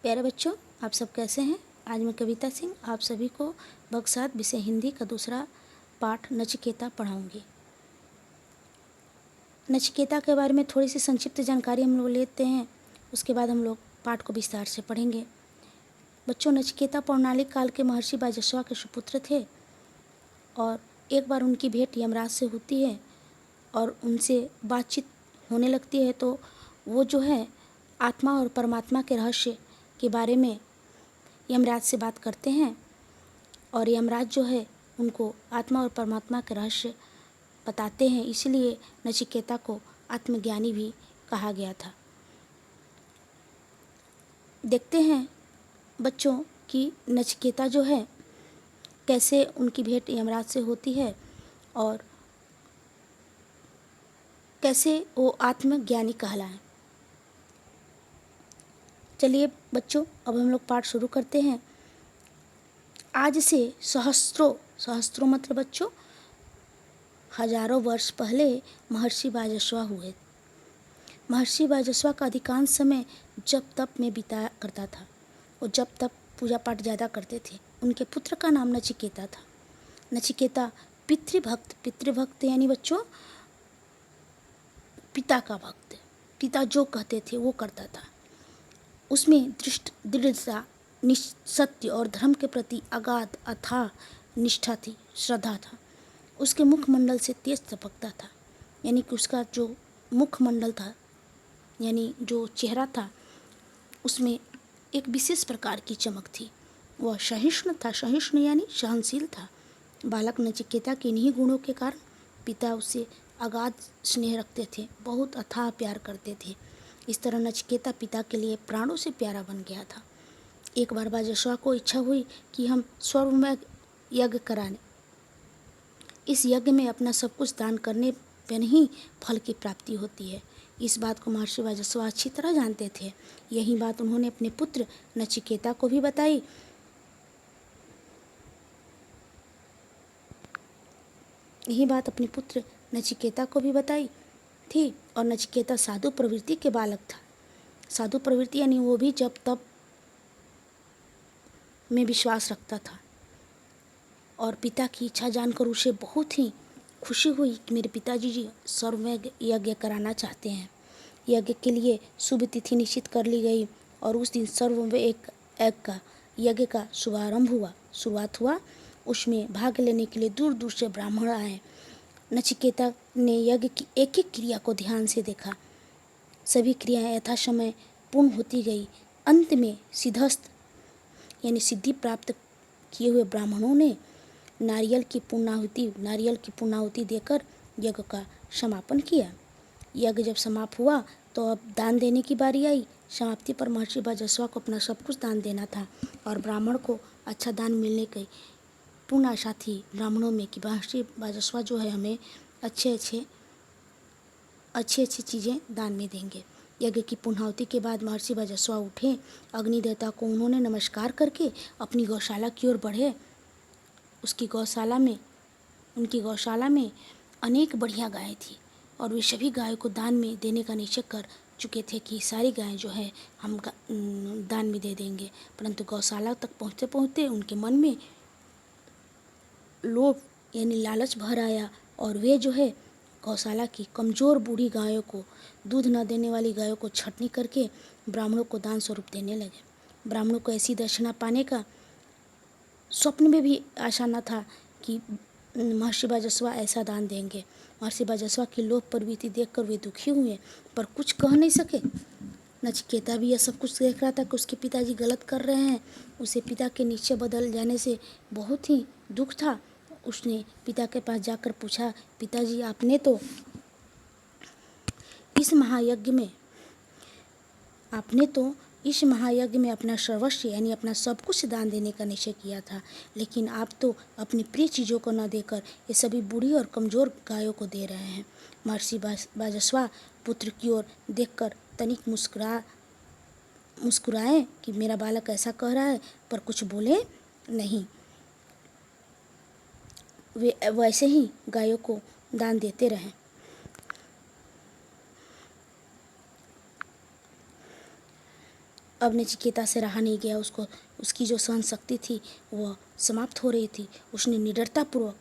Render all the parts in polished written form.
प्यारे बच्चों, आप सब कैसे हैं। आज मैं कविता सिंह आप सभी को बक्सात विषय हिंदी का दूसरा पाठ नचिकेता पढ़ाऊंगी। नचिकेता के बारे में थोड़ी सी संक्षिप्त जानकारी हम लोग लेते हैं, उसके बाद हम लोग पाठ को विस्तार से पढ़ेंगे। बच्चों, नचिकेता पौराणिक काल के महर्षि बाजस्वा के सुपुत्र थे और एक बार उनकी भेंट यमराज से होती है और उनसे बातचीत होने लगती है। तो वो जो है आत्मा और परमात्मा के रहस्य के बारे में यमराज से बात करते हैं और यमराज जो है उनको आत्मा और परमात्मा के रहस्य बताते हैं, इसलिए नचिकेता को आत्मज्ञानी भी कहा गया था। देखते हैं बच्चों कि नचिकेता जो है कैसे उनकी भेंट यमराज से होती है और कैसे वो आत्मज्ञानी कहलाएं। चलिए बच्चों, अब हम लोग पाठ शुरू करते हैं। आज से सहस्त्रों मतलब बच्चों हजारों वर्ष पहले महर्षि बाजस्वा हुए। महर्षि बाजस्वा का अधिकांश समय जप तप में बिताया करता था। वो जप तप पूजा पाठ ज़्यादा करते थे। उनके पुत्र का नाम नचिकेता था। नचिकेता पितृभक्त यानी बच्चों पिता का भक्त, पिता जो कहते थे वो करता था। उसमें दृढ़ता, सत्य और धर्म के प्रति अगाध अथाह निष्ठा थी, श्रद्धा था। उसके मुखमंडल से तेज चमकता था, यानी कि उसका जो मुखमंडल था यानी जो चेहरा था उसमें एक विशेष प्रकार की चमक थी। वह सहिष्णु था, सहिष्णु यानी सहनशील था। बालक नचिकेता के इन्हीं गुणों के कारण पिता उससे अगाध स्नेह रखते थे, बहुत अथाह प्यार करते थे। इस तरह नचिकेता पिता के लिए प्राणों से प्यारा बन गया था। एक बार बाजस्वा को इच्छा हुई कि हम स्वर्ग में यज्ञ कराने, इस यज्ञ में अपना सब कुछ दान करने पर ही फल की प्राप्ति होती है। इस बात को महर्षि बाजस्वा अच्छी तरह जानते थे। यही बात उन्होंने अपने पुत्र नचिकेता को भी बताई। यही बात अपने पुत्र नचिकेता को भी बताई थी और नचिकेता साधु प्रवृत्ति के बालक था। साधु प्रवृत्ति यानी वो भी जब तब में विश्वास रखता था और पिता की इच्छा जानकर उसे बहुत ही खुशी हुई कि मेरे पिताजी जी सर्वमेव यज्ञ कराना चाहते हैं। यज्ञ के लिए शुभ तिथि निश्चित कर ली गई और उस दिन सर्वमेव यज्ञ का शुरुआत हुआ। उसमें भाग लेने के लिए दूर दूर से ब्राह्मण आए। नचिकेता ने यज्ञ की एक एक क्रिया को ध्यान से देखा। सभी क्रियाएं यथासमय पूर्ण होती गई। अंत में सिद्धस्थ यानी सिद्धि प्राप्त किए हुए ब्राह्मणों ने नारियल की पूर्णाहुति देकर यज्ञ का समापन किया। यज्ञ जब समाप्त हुआ तो अब दान देने की बारी आई। समाप्ति पर महर्षि बाजस्वा को अपना सब कुछ दान देना था और ब्राह्मण को अच्छा दान मिलने की पूर्ण आशा थी ब्राह्मणों में कि महर्षि बाजस्वा जो है हमें अच्छी चीज़ें दान में देंगे। यज्ञ की पूर्णाहुति के बाद महर्षि बाजस्वा उठे। अग्नि देवता को उन्होंने नमस्कार करके अपनी गौशाला की ओर बढ़े। उनकी गौशाला में अनेक बढ़िया गायें थी और वे सभी गायों को दान में देने का निश्चय कर चुके थे कि सारी गायें जो है हम दान में दे देंगे। परंतु गौशाला तक पहुँचते पहुँचते उनके मन में लोभ यानी लालच भर आया और वे जो है गौशाला की कमज़ोर बूढ़ी गायों को, दूध न देने वाली गायों को छटनी करके ब्राह्मणों को दान स्वरूप देने लगे। ब्राह्मणों को ऐसी दक्षिणा पाने का स्वप्न में भी आशा न था कि महर्षि बाजस्वा ऐसा दान देंगे। महर्षि बाजस्वा की लोभ प्रवृत्ति देखकर वे दुखी हुए पर कुछ कह नहीं सके। नचिकेता भी यह सब कुछ देख रहा था कि उसके पिताजी गलत कर रहे हैं। उसे पिता के निश्चय बदल जाने से बहुत ही दुख था। उसने पिता के पास जाकर पूछा, पिताजी आपने तो इस महायज्ञ में अपना सर्वस्व यानी अपना सब कुछ दान देने का निश्चय किया था, लेकिन आप तो अपनी प्रिय चीज़ों को न देकर ये सभी बूढ़ी और कमज़ोर गायों को दे रहे हैं। महर्षि बाजस्वा पुत्र की ओर देखकर तनिक मुस्कुराए कि मेरा बालक ऐसा कह रहा है, पर कुछ बोले नहीं। वे वैसे ही गायों को दान देते रहे। अब नचिकेता से रहा नहीं गया, उसको उसकी जो सहन शक्ति थी वह समाप्त हो रही थी। उसने निडरतापूर्वक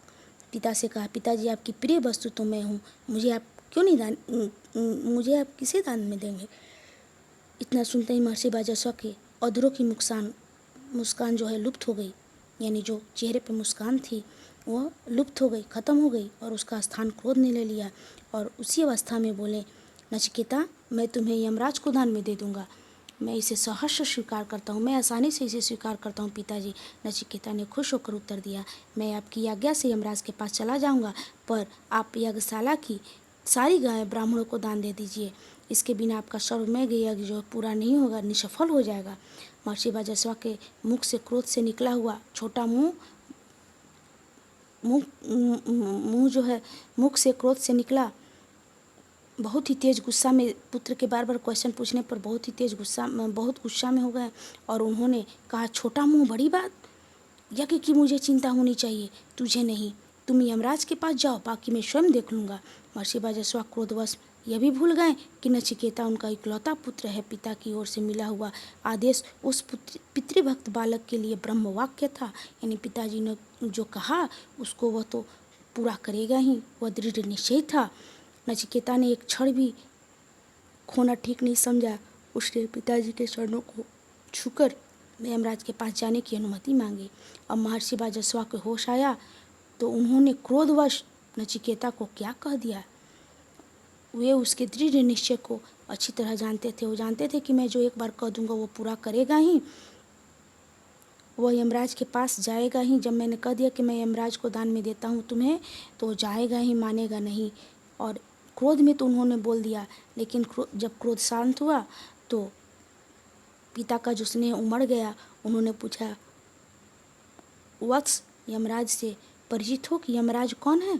पिता से कहा, पिताजी आपकी प्रिय वस्तु तो मैं हूँ, मुझे आप क्यों नहीं मुझे आप किसे दान में देंगे। इतना सुनते ही महर्षि बाजस्वा के अधरों की मुस्कान जो है लुप्त हो गई, यानी जो चेहरे पे मुस्कान थी वह लुप्त हो गई, ख़त्म हो गई और उसका स्थान क्रोध ने ले लिया। और उसी अवस्था में बोले, नचिकेता मैं तुम्हें यमराज को दान में दे दूंगा, मैं इसे सहर्ष स्वीकार करता हूँ, मैं आसानी से इसे स्वीकार करता हूँ पिताजी। नचिकेता ने खुश होकर उत्तर दिया, मैं आपकी आज्ञा से यमराज के पास चला जाऊँगा, पर आप यज्ञशाला की सारी गायें ब्राह्मणों को दान दे दीजिए, इसके बिना आपका सर्वमेघ यज्ञ जो पूरा नहीं होगा, निष्फल हो जाएगा। महर्षि बाजस्वा के मुख से क्रोध से निकला हुआ छोटा मुंह जो है, मुख से क्रोध से निकला, बहुत ही तेज गुस्सा में, पुत्र के बार बार क्वेश्चन पूछने पर बहुत गुस्सा में हो गए और उन्होंने कहा, छोटा मुंह बड़ी बात, यज्ञ की मुझे चिंता होनी चाहिए, तुझे नहीं, तुम यमराज के पास जाओ, बाकी मैं स्वयं देख लूँगा। महर्षि बाजस्वा क्रोधवश यह भी भूल गए कि नचिकेता उनका इकलौता पुत्र है, पिता की ओर से मिला हुआ आदेश उस पितृभक्त बालक के लिए ब्रह्म वाक्य था, यानी पिताजी ने जो कहा उसको वह तो पूरा करेगा ही, वह दृढ़ निश्चय था। नचिकेता ने एक क्षण भी खोना ठीक नहीं समझा, उसने पिताजी के चरणों को छूकर यमराज के पास जाने की अनुमति मांगी। अब महर्षि बाजस्वा को होश आया तो उन्होंने क्रोधवश नचिकेता को क्या कह दिया। वे उसके दृढ़ निश्चय को अच्छी तरह जानते थे, वो जानते थे कि मैं जो एक बार कह दूंगा वो पूरा करेगा ही, वह यमराज के पास जाएगा ही। जब मैंने कह दिया कि मैं यमराज को दान में देता हूँ तुम्हें, तो जाएगा ही, मानेगा नहीं। और क्रोध में तो उन्होंने बोल दिया, लेकिन जब क्रोध शांत हुआ तो पिता का जो स्नेह उमड़ गया। उन्होंने पूछा, वत्स यमराज से परिचित हो कि यमराज कौन है।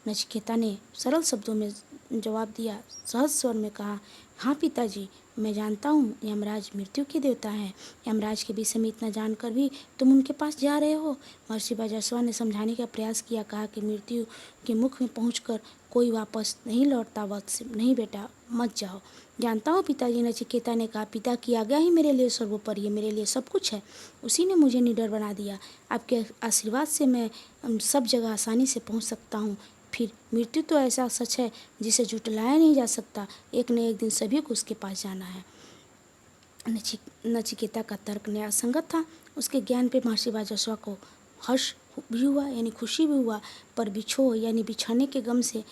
नचिकेता ने सरल शब्दों में जवाब दिया, सहज स्वर में कहा, हाँ पिताजी, मैं जानता हूँ यमराज मृत्यु के देवता हैं। यमराज के विषय में इतना जानकर भी तुम उनके पास जा रहे हो। महर्षि बाजस्वा ने समझाने का प्रयास किया, कहा कि मृत्यु के मुख में पहुंचकर कोई वापस नहीं लौटता, वत्स, नहीं बेटा मत जाओ। जानता हूँ पिताजी, नचिकेता ने कहा, पिता की आज्ञा ही मेरे लिए सर्वोपरि है, मेरे लिए सब कुछ है, उसी ने मुझे निडर बना दिया। आपके आशीर्वाद से मैं सब जगह आसानी से पहुँच सकता हूँ। फिर मृत्यु तो ऐसा सच है जिसे झुटलाया नहीं जा सकता, एक न एक दिन सभी को उसके पास जाना है। नचिकेता का तर्क न्यायसंगत था। उसके ज्ञान पे महर्षि बाजस्वा को हर्ष भी हुआ, यानी खुशी भी हुआ, पर बिछोह यानी बिछड़ने के गम से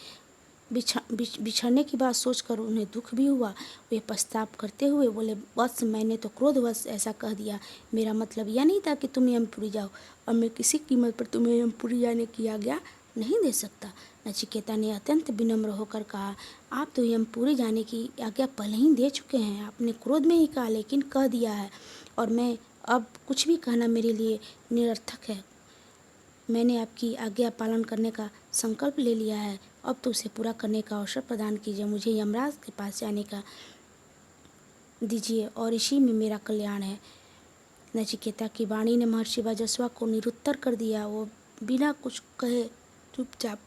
बिछड़ने की बात सोचकर उन्हें दुख भी हुआ। वे पछताप करते हुए बोले, बस मैंने तो क्रोधवश ऐसा कह दिया, मेरा मतलब यह नहीं था कि तुम यमपुरी जाओ, और मैं किसी कीमत पर तुम्हें यमपुरी जाने की आज्ञा नहीं दे सकता। नचिकेता ने अत्यंत विनम्र होकर कहा, आप तो यमपुरी जाने की आज्ञा पहले ही दे चुके हैं, आपने क्रोध में ही कहा, लेकिन कह दिया है, और मैं अब कुछ भी कहना मेरे लिए निरर्थक है। मैंने आपकी आज्ञा पालन करने का संकल्प ले लिया है, अब तो उसे पूरा करने का अवसर प्रदान कीजिए, मुझे यमराज के पास जाने का दीजिए और इसी में मेरा कल्याण है। नचिकेता की वाणी ने महर्षि बाजस्वा को निरुत्तर कर दिया। वो बिना कुछ कहे चुपचाप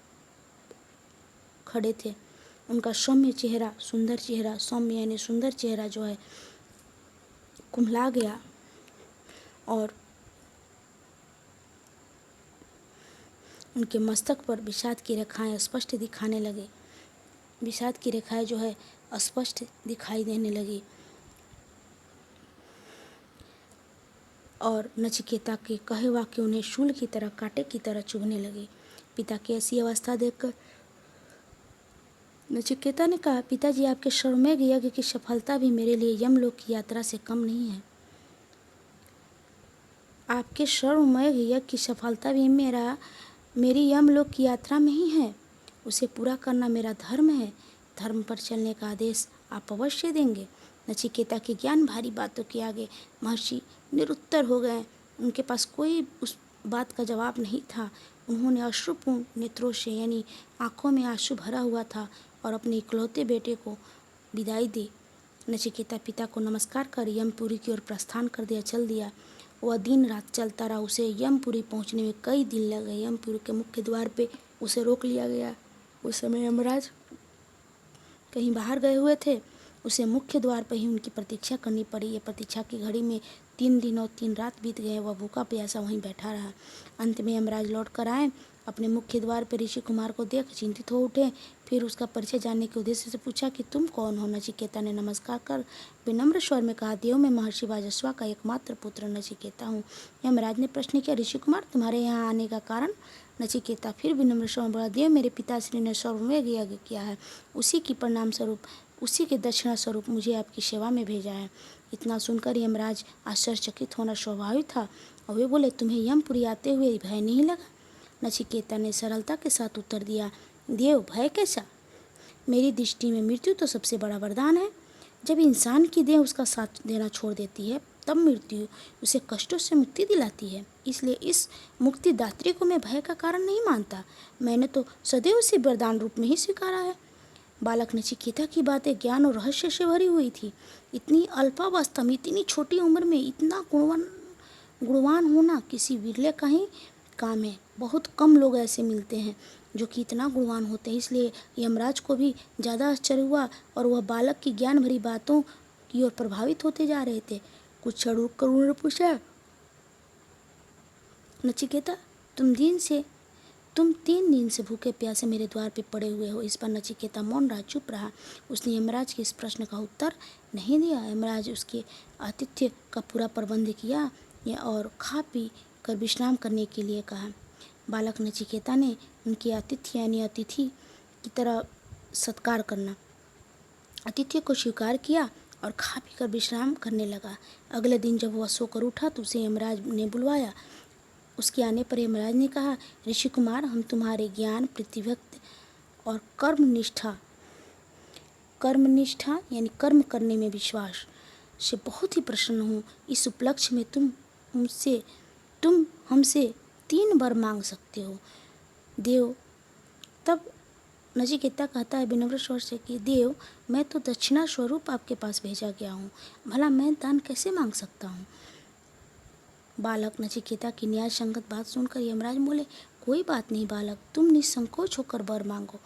खड़े थे। उनका सौम्य चेहरा, सुंदर चेहरा, सौम्य यानी सुंदर चेहरा जो है कुम्हला गया और उनके मस्तक पर विषाद की रेखाएं स्पष्ट दिखाने लगे। विषाद की रेखाएं जो है स्पष्ट दिखाई देने लगी और नचिकेता के कहे वाक्य उन्हें शूल की तरह, कांटे की तरह चुभने लगे। पिता की ऐसी अवस्था देखकर नचिकेता ने कहा, पिताजी, आपके श्वमेध यज्ञ की सफलता भी मेरे लिए यमलोक की यात्रा से कम नहीं है। आपके श्वमेध यज्ञ की सफलता भी मेरी यमलोक की यात्रा में ही है। उसे पूरा करना मेरा धर्म है। धर्म पर चलने का आदेश आप अवश्य देंगे। नचिकेता के ज्ञान भारी बातों के आगे महर्षि निरुत्तर हो गए। उनके पास कोई उस बात का जवाब नहीं था। उन्होंने अश्रुपूर्ण नेत्रों से, यानी आंखों में आंसू भरा हुआ था, और अपने इकलौते बेटे को विदाई दी। नचिकेता पिता को नमस्कार कर यमपुरी की ओर प्रस्थान कर दिया, चल दिया। वह दिन रात चलता रहा। उसे यमपुरी पहुंचने में कई दिन लग गए। यमपुरी के मुख्य द्वार पे उसे रोक लिया गया। उस समय यमराज कहीं बाहर गए हुए थे। उसे मुख्य द्वार पर ही उनकी प्रतीक्षा करनी पड़ी। ये प्रतीक्षा की घड़ी में 3 दिन और 3 रात बीत गए। वह भूखा प्यासा वहीं बैठा रहा। अंत में यमराज लौट कर आए। अपने मुख्य द्वार पर ऋषि कुमार को देख चिंतित हो उठे। फिर उसका परिचय जानने के उद्देश्य से पूछा कि तुम कौन हो। नचिकेता ने नमस्कार कर विनम्र स्वर में कहा, देव मैं महर्षि वाजस्वा का एकमात्र पुत्र नचिकेता हूँ। यमराज ने प्रश्न किया, ऋषि कुमार तुम्हारे यहाँ आने का कारण। नचिकेता फिर विनम्र स्वर में बोला, देव मेरे पिताश्री ने सर्वमेघ यज्ञ किया है, उसी की परिणाम स्वरूप, उसी के दक्षिणा स्वरूप मुझे आपकी सेवा में भेजा है। इतना सुनकर यमराज आश्चर्यचकित होना स्वाभाविक था और वे बोले, तुम्हें यमपुरी आते हुए भय नहीं लगा। नचिकेता ने सरलता के साथ उत्तर दिया, देव भय कैसा। मेरी दृष्टि में मृत्यु तो सबसे बड़ा वरदान है। जब इंसान की देह उसका साथ देना छोड़ देती है तब मृत्यु उसे कष्टों से मुक्ति दिलाती है। इसलिए इस मुक्तिदात्री को मैं भय का कारण नहीं मानता। मैंने तो सदैव उसे वरदान रूप में ही स्वीकारा है। बालक नचिकेता की बातें ज्ञान और रहस्य से भरी हुई थी। इतनी अल्पावस्था में, इतनी छोटी उम्र में इतना गुणवान होना किसी विरले का ही काम है। बहुत कम लोग ऐसे मिलते हैं जो कि इतना गुणवान होते हैं। इसलिए यमराज को भी ज़्यादा आश्चर्य हुआ और वह बालक की ज्ञान भरी बातों की ओर प्रभावित होते जा रहे थे। कुछ क्षण कर उन्होंने पूछा, नचिकेता तुम 3 दिन से भूखे प्यासे मेरे द्वार पे पड़े हुए हो। इस पर नचिकेता मौन रहा, चुप रहा। उसने यमराज के इस प्रश्न का उत्तर नहीं दिया। यमराज उसके आतिथ्य का पूरा प्रबंध किया और खा पी कर विश्राम करने के लिए कहा। बालक नचिकेता ने उनके आतिथ्य यानी अतिथि की तरह सत्कार करना, आतिथ्य को स्वीकार किया और खा पी कर विश्राम करने लगा। अगले दिन जब वह सोकर उठा तो उसे यमराज ने बुलवाया। उसके आने पर यमराज ने कहा, ऋषि कुमार हम तुम्हारे ज्ञान, प्रतिभक्ति और कर्मनिष्ठा यानी कर्म करने में विश्वास से बहुत ही प्रसन्न हूँ। इस उपलक्ष्य में तुम हमसे 3 वर मांग सकते हो। देव तब नचिकेता कहता है विनम्र स्वर से कि देव मैं तो दक्षिणा स्वरूप आपके पास भेजा गया हूँ, भला मैं दान कैसे मांग सकता हूँ। बालक नचिकेता की न्याय संगत बात सुनकर यमराज बोले, कोई बात नहीं बालक, तुम निसंकोच होकर वर मांगो।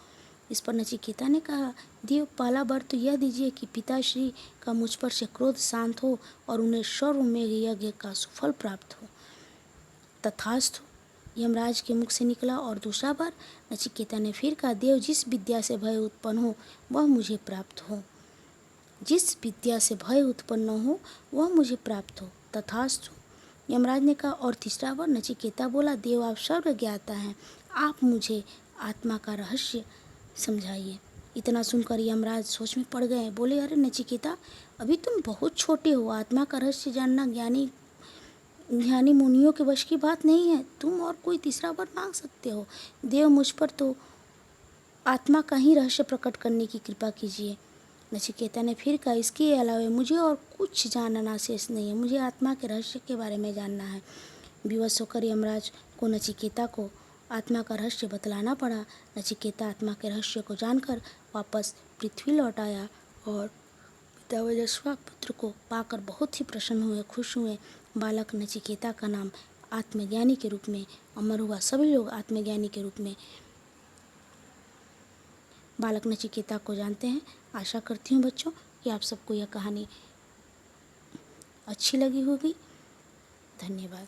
इस पर नचिकेता ने कहा, देव पहला वर तो यह दीजिए कि पिताश्री का मुझ पर से क्रोध शांत हो और उन्हें सर्वमेघ यज्ञ का सुफल प्राप्त हो। तथास्तु यमराज के मुख से निकला। और दूसरा बार नचिकेता ने फिर कहा, देव जिस विद्या से भय उत्पन्न हो वह मुझे प्राप्त हो, जिस विद्या से भय उत्पन्न हो वह मुझे प्राप्त हो। तथास्तु यमराज ने कहा। और तीसरा बार नचिकेता बोला, देव आप सर्व ज्ञाता हैं, आप मुझे आत्मा का रहस्य समझाइए। इतना सुनकर यमराज सोच में पड़ गए। बोले, अरे नचिकेता अभी तुम बहुत छोटे हो, आत्मा का रहस्य जानना ज्ञानी मुनियों के वश की बात नहीं है। तुम और कोई तीसरा वर मांग सकते हो। देव मुझ पर तो आत्मा का ही रहस्य प्रकट करने की कृपा कीजिए। नचिकेता ने फिर कहा, इसके अलावा मुझे और कुछ जानना शेष नहीं है, मुझे आत्मा के रहस्य के बारे में जानना है। विवश होकर यमराज को नचिकेता को आत्मा का रहस्य बतलाना पड़ा। नचिकेता आत्मा के रहस्य को जानकर वापस पृथ्वी लौट आया और पिता वजस्वा पुत्र को पाकर बहुत ही प्रसन्न हुए, खुश हुए। बालक नचिकेता का नाम आत्मज्ञानी के रूप में अमर हुआ। सभी लोग आत्मज्ञानी के रूप में बालक नचिकेता को जानते हैं। आशा करती हूँ बच्चों कि आप सबको यह कहानी अच्छी लगी होगी। धन्यवाद।